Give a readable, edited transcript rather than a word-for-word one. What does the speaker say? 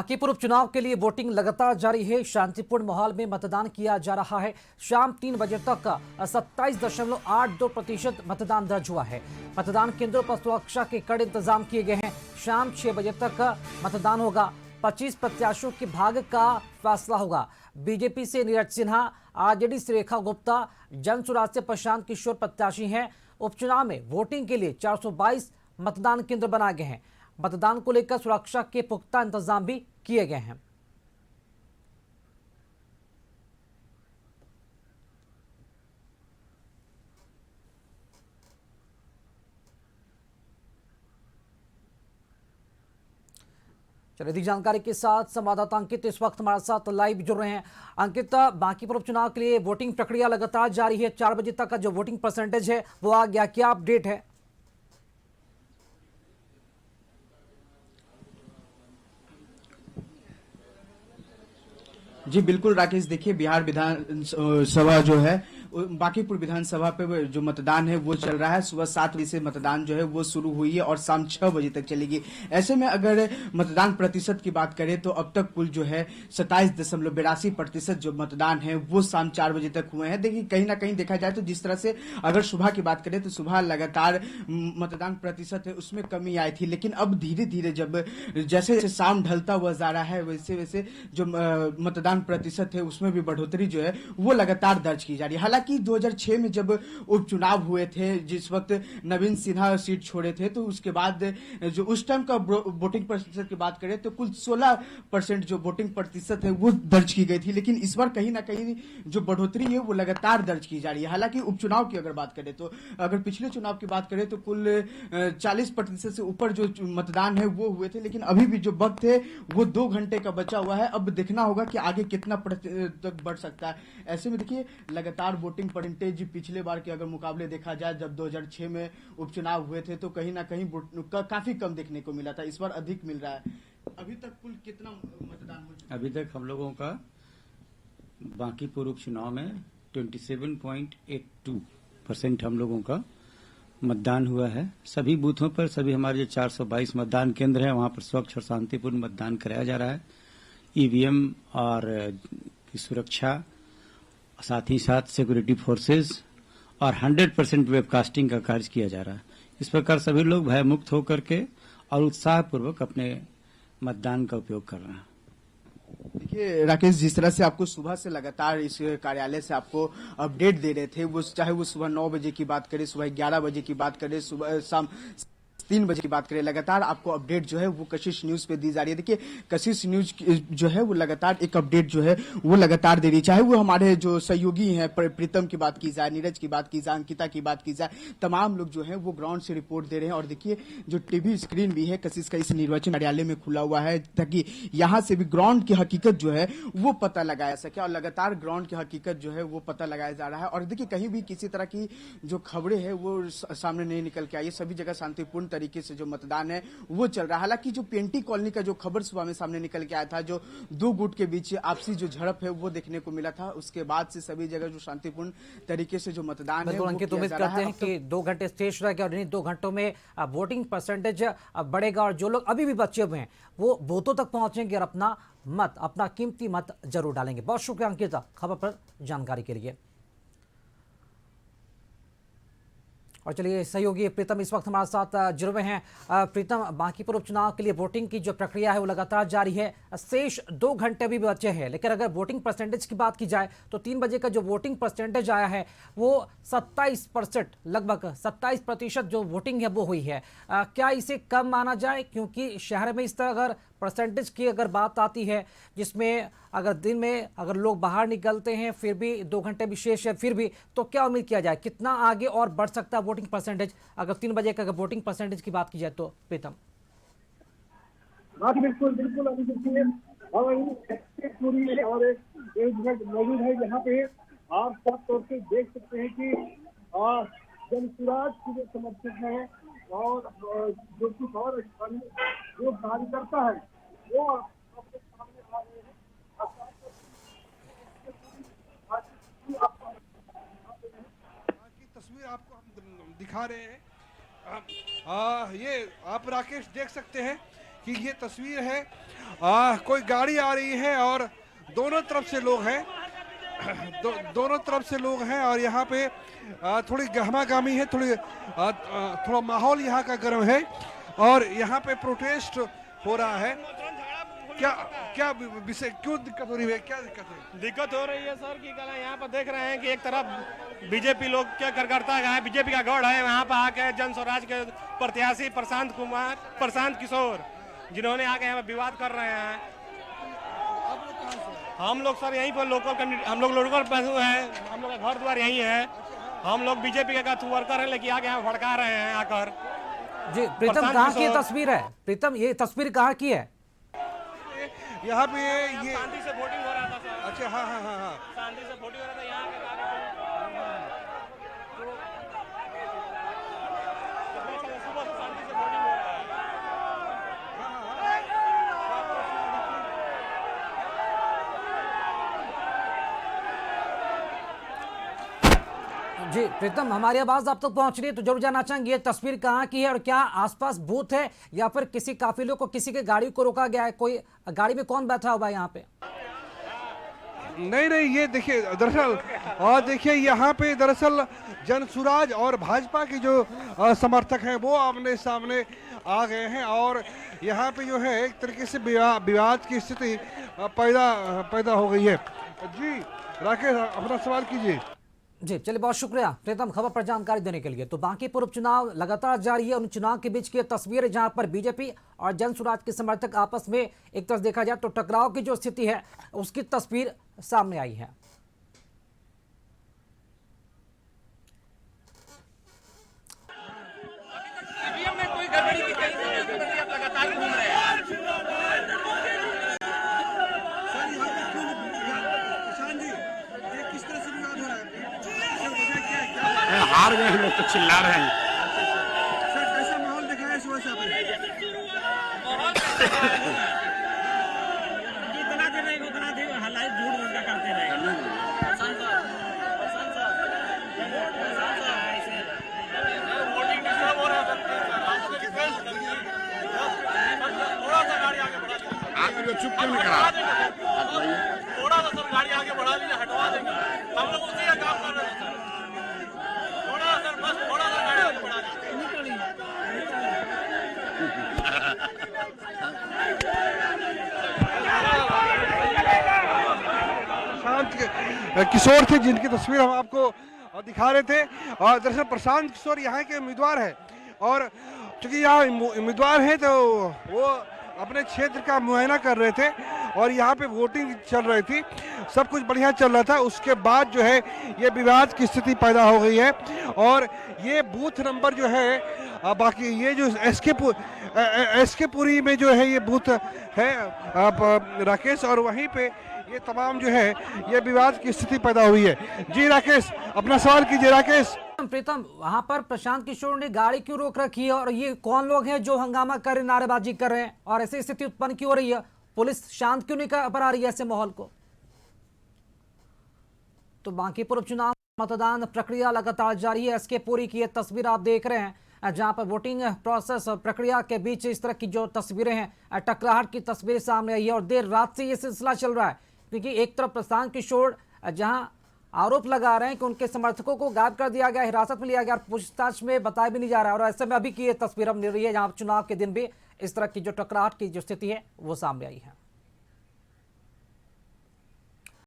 बांकीपुर उपचुनाव के लिए वोटिंग लगातार जारी है। शांतिपूर्ण माहौल में मतदान किया जा रहा है। शाम 3 बजे तक 27.82% मतदान दर्ज हुआ है। मतदान केंद्रों पर सुरक्षा के कड़े इंतजाम किए गए हैं। शाम 6 बजे तक मतदान होगा। 25 प्रत्याशियों के भाग्य का फैसला होगा। बीजेपी से नीरज सिन्हा, आरजेडी से रेखा गुप्ता, जनसुराज से प्रशांत किशोर प्रत्याशी हैं। उपचुनाव में वोटिंग के लिए 422 मतदान केंद्र बनाए गए हैं। मतदान को लेकर सुरक्षा के पुख्ता इंतजाम भी किए गए हैं। चलिए अधिक जानकारी के साथ संवाददाता अंकित इस वक्त हमारे साथ लाइव जुड़ रहे हैं। अंकित, बांकीपुर उपचुनाव के लिए वोटिंग प्रक्रिया लगातार जारी है। 4 बजे तक का जो वोटिंग परसेंटेज है वो आ गया, क्या अपडेट है? जी बिल्कुल राकेश, देखिए बिहार विधानसभा जो है बांकीपुर विधानसभा पे जो मतदान है वो चल रहा है। सुबह 7 बजे से मतदान जो है वो शुरू हुई है और शाम 6 बजे तक चलेगी। ऐसे में अगर मतदान प्रतिशत की बात करें तो अब तक कुल जो है 27.82% जो मतदान है वो शाम 4 बजे तक हुए हैं। देखिए कहीं ना कहीं देखा जाए तो जिस तरह से अगर सुबह की बात करें तो सुबह लगातार मतदान प्रतिशत है उसमें कमी आई थी, लेकिन अब धीरे धीरे जब जैसे जैसे शाम ढलता हुआ जा रहा है वैसे वैसे जो मतदान प्रतिशत है उसमें भी बढ़ोतरी जो है वो लगातार दर्ज की जा रही है। हालांकि 2006 में जब उपचुनाव हुए थे, जिस वक्त नवीन सिन्हा सीट छोड़े थे, तो उसके बाद जो उस टाइम का वोटिंग प्रतिशत की बात करें तो कुल 16% जो वोटिंग प्रतिशत है वो दर्ज की गई थी, लेकिन इस बार कहीं ना कहीं जो बढ़ोतरी है वो लगातार दर्ज की जा रही है। हालांकि उपचुनाव की अगर बात करें तो अगर पिछले चुनाव की बात करें तो कुल 40% से ऊपर जो मतदान है वो हुए थे, लेकिन अभी भी जो वक्त है वो 2 घंटे का बचा हुआ है। अब देखना होगा कि आगे कितना तक बढ़ सकता है। ऐसे में देखिए लगातार वोटिंग परसेंटेज पिछले बार के अगर मुकाबले देखा जाए, जब 2006 में उपचुनाव हुए थे तो कहीं ना कहीं काफी कम देखने को मिला था, इस बार अधिक मिल रहा है। अभी तक कुल कितना मतदान हो चुका है? अभी तक हम लोगों का बांकीपुर उपचुनाव में 27.82% हम लोगों का मतदान हुआ है। सभी बूथों पर सभी हमारे जो 422 मतदान केंद्र हैं वहां पर स्वच्छ और शांतिपूर्ण मतदान कराया जा रहा है। ईवीएम और की सुरक्षा, साथ ही साथ सिक्योरिटी फोर्सेस और 100% वेबकास्टिंग का कार्य किया जा रहा है। इस प्रकार सभी लोग भयमुक्त होकर के और उत्साहपूर्वक अपने मतदान का उपयोग कर रहे हैं। देखिए राकेश, जिस तरह से आपको सुबह से लगातार इस कार्यालय से आपको अपडेट दे रहे थे, वो चाहे वो सुबह 9 बजे की बात करें, सुबह 11 बजे की बात करें, सुबह शाम 3 बजे की बात करें, लगातार आपको अपडेट जो है वो कशिश न्यूज पे दी जा रही है। देखिए कशिश न्यूज जो है वो लगातार एक अपडेट जो है वो लगातार दे रही है। चाहे वो हमारे जो सहयोगी हैं, प्रीतम की बात की जाए, नीरज की बात की जाए, अंकिता की बात की जाए, तमाम लोग जो है वो ग्राउंड से रिपोर्ट दे रहे हैं। और देखिए जो टीवी स्क्रीन भी है कशिश का इस निर्वाचन कार्यालय में खुला हुआ है, ताकि यहाँ से भी ग्राउंड की हकीकत जो है वो पता लगाया सके। और लगातार ग्राउंड की हकीकत जो है वो पता लगाया जा रहा है। और देखिए कहीं भी किसी तरह की जो खबरें हैं वो सामने नहीं निकल के आई है। सभी जगह शांतिपूर्ण तरीके से जो मतदान है वो चल रहा है। हालांकि जो पेंटी कॉलोनी का जो खबर सुबह में सामने निकल के आया था, जो 2 गुट के बीच आपसी जो झड़प है वो देखने को मिला था, उसके बाद से सभी जगह जो शांतिपूर्ण तरीके से जो मतदान है वो अंकित, उम्मीद करते हैं कि 2 घंटे शेष रह गए और इन 2 घंटों में वोटिंग परसेंटेज बढ़ेगा और जो लोग अभी भी बचे हुए हैं वो बूथों तक पहुंचेंगे और अपना कीमती मत जरूर डालेंगे। बहुत शुक्रिया अंकित खबर पर जानकारी के लिए। और चलिए सहयोगी प्रीतम इस वक्त हमारे साथ जुड़े हुए हैं। प्रीतम, बांकीपुर उपचुनाव के लिए वोटिंग की जो प्रक्रिया है वो लगातार जारी है। शेष 2 घंटे अभी बचे हैं, लेकिन अगर वोटिंग परसेंटेज की बात की जाए तो 3 बजे का जो वोटिंग परसेंटेज आया है वो 27%, लगभग 27% जो वोटिंग है वो हुई है। क्या इसे कम माना जाए? क्योंकि शहर में इस तरह अगर परसेंटेज की अगर बात आती है जिसमें अगर दिन में अगर लोग बाहर निकलते हैं फिर भी 2 घंटे विशेष है, फिर भी तो क्या उम्मीद किया जाए, कितना आगे और बढ़ सकता है वोटिंग परसेंटेज अगर 3 बजे का अगर वोटिंग परसेंटेज की बात की जाए तो? प्रीतम बिल्कुल बिल्कुल, अभी देखिए पूरी और एक मिनट मौजूद है यहाँ पे। आप साफ तौर से देख सकते हैं कि जनसुराज के जो समर्थक हैं और जो कुछ और जो कार्यकर्ता है वो आपके सामने आ रहे हैं। की तस्वीर आपको हम दिखा रहे हैं। ये आप राकेश देख सकते हैं कि ये तस्वीर है कोई गाड़ी आ रही है और दोनों तरफ से लोग हैं दोनों तरफ से लोग हैं और यहाँ पे थोड़ी गहमागामी है, थोड़ा माहौल यहाँ का गर्म है और यहाँ पे प्रोटेस्ट हो रहा है। क्या क्या विषय, क्यों दिक्कत हो रही है, क्या दिक्कत है? दिक्कत हो रही है सर कि कल यहाँ पर देख रहे हैं कि एक तरफ बीजेपी लोग क्या करता है, बीजेपी का गढ़ है, वहाँ पर आके जन स्वराज के प्रत्याशी प्रशांत किशोर जिन्होंने आके यहाँ विवाद कर रहे हैं। हम लोग सर यहीं पर लोकल हम लोग हैं, हम लोग का घर द्वार यहीं है, हम लोग बीजेपी का वर्कर हैं, लेकिन आके यहाँ भड़का रहे हैं आकर। जी प्रीतम, कहाँ की ये तस्वीर है? प्रीतम, ये तस्वीर कहाँ की है? यहाँ पे ये शांति से वोटिंग हो रहा था सर। अच्छा, हाँ हाँ हाँ हाँ, शांति से वोटिंग हो रहा था यहाँ पे सुबह से शांति से वोटिंग हो रहा है। जी प्रीतम, हमारी आवाज आप तक पहुंच रही है तो जरूर जानना चाहेंगे ये तस्वीर कहाँ की है और क्या आसपास बूथ है या फिर किसी काफिले को, किसी के गाड़ी को रोका गया है? कोई गाड़ी में कौन बैठा हुआ है यहाँ पे? नहीं, ये देखिए दरअसल, और देखिए यहाँ पे दरअसल जनसुराज और भाजपा के जो समर्थक हैं वो आमने सामने आ गए हैं और यहाँ पे जो है एक तरीके से विवाद की स्थिति पैदा हो गई है। जी राकेश, अपना सवाल कीजिए। जी चलिए, बहुत शुक्रिया प्रीतम खबर पर जानकारी देने के लिए। तो बांकीपुर उपचुनाव लगातार जारी है। उन चुनाव के बीच की तस्वीर है जहां पर बीजेपी और जनसुराज के समर्थक आपस में एक तरफ देखा जाए तो टकराव की जो स्थिति है उसकी तस्वीर सामने आई है। हार गए हम लोग तो चिल्ला रहे हैं। सर कैसा माहौल दिखा है सुबह से आपने? जितना देर रहेगा उतना देर हालात झूठ उनका करते रहेगा। वोटिंग डिस्टर्ब हो रहा है, थोड़ा सा गाड़ी आगे बढ़ा दीजिए। आप चुप क्यों नहीं करा? थोड़ा सा सर गाड़ी आगे बढ़ा दीजिए, हटवा देंगे। हम लोग उसी का काम कर रहे हैं सर। थोड़ा सर, बस थोड़ा सा गाड़ी आगे बढ़ा दीजिए। प्रशांत किशोर थे जिनकी तस्वीर हम आपको दिखा रहे थे। और दरअसल प्रशांत किशोर यहाँ के उम्मीदवार हैं और चूंकि यहाँ उम्मीदवार हैं तो वो अपने क्षेत्र का मुआयना कर रहे थे और यहाँ पे वोटिंग चल रही थी, सब कुछ बढ़िया चल रहा था। उसके बाद जो है ये विवाद की स्थिति पैदा हो गई है और ये बूथ नंबर जो है बाकी ये जो एसके पुरी में जो है ये बूथ है राकेश, और वहीं पे ये तमाम जो है ये विवाद की स्थिति पैदा हुई है। जी राकेश, अपना सवाल कीजिए। राकेश, प्रीतम, वहां पर प्रशांत किशोर ने गाड़ी क्यों रोक रखी है और ये कौन लोग हैं जो हंगामा कर रहे, नारेबाजी कर रहे हैं और ऐसी स्थिति उत्पन्न क्यों हो रही है? पुलिस शांत क्यों नहीं कर पा रही है ऐसे माहौल को? तो बांकीपुर उपचुनाव मतदान प्रक्रिया लगातार जारी है। एसके पुरी की ये तस्वीर आप देख रहे हैं जहां पर वोटिंग प्रोसेस और प्रक्रिया के बीच इस तरह की जो तस्वीरें हैं, टकराहट की तस्वीर सामने आई है और देर रात से ये सिलसिला चल रहा है क्योंकि एक तरफ प्रशांत किशोर जहां आरोप लगा रहे हैं कि उनके समर्थकों को गायब कर दिया गया, हिरासत में लिया गया, पूछताछ में बताया भी नहीं जा रहा है और ऐसे में अभी की ये तस्वीर अब मिल रही है जहां चुनाव के दिन भी इस तरह की जो टकराहट की जो स्थिति है वो सामने आई है।